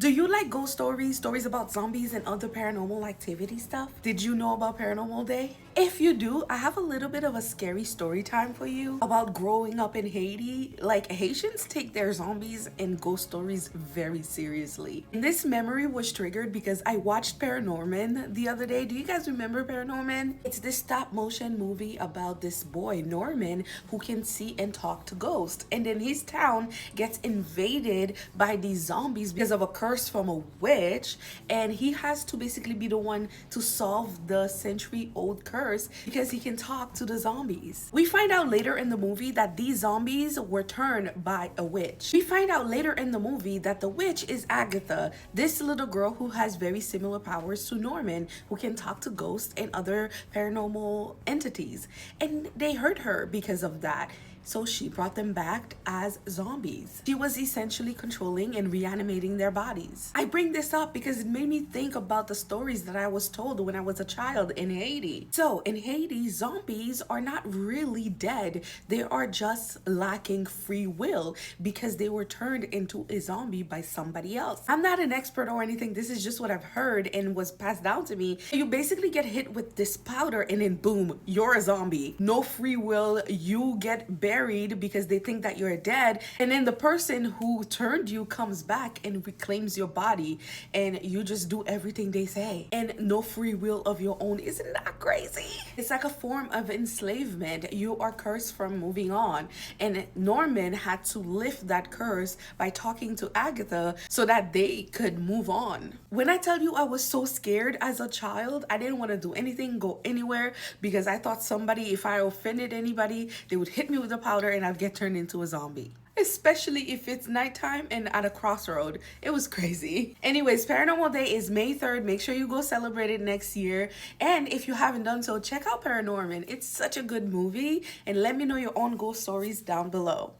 Do you like ghost stories, stories about zombies and other paranormal activity stuff? Did you know about Paranormal Day? If you do, I have a little bit of a scary story time for you about growing up in Haiti. Like, Haitians take their zombies and ghost stories very seriously. And this memory was triggered because I watched Paranorman the other day. Do you guys remember Paranorman? It's this stop motion movie about this boy, Norman, who can see and talk to ghosts. And then his town gets invaded by these zombies because of a curse from a witch, and he has to basically be the one to solve the century-old curse because he can talk to the zombies. We find out later in the movie that these zombies were turned by a witch. We find out later in the movie that the witch is Agatha, this little girl who has very similar powers to Norman, who can talk to ghosts and other paranormal entities. And they hurt her because of that. So she brought them back as zombies. She was essentially controlling and reanimating their bodies. I bring this up because it made me think about the stories that I was told when I was a child in Haiti. So in Haiti, zombies are not really dead. They are just lacking free will because they were turned into a zombie by somebody else. I'm not an expert or anything. This is just what I've heard and was passed down to me. You basically get hit with this powder and then boom, you're a zombie. No free will. You get buried because they think that you're dead, and then the person who turned you comes back and reclaims your body, and you just do everything they say and no free will of your own. Isn't that crazy? It's like a form of enslavement. You are cursed from moving on, and Norman had to lift that curse by talking to Agatha so that they could move on. When I tell you I was so scared as a child, I didn't want to do anything, go anywhere, because I thought somebody, if I offended anybody, they would hit me with the powder and I'd get turned into a zombie. Especially if it's nighttime and at a crossroad. It was crazy. Anyways, Paranormal Day is May 3rd. Make sure you go celebrate it next year. And if you haven't done so, check out Paranorman. It's such a good movie. And let me know your own ghost stories down below.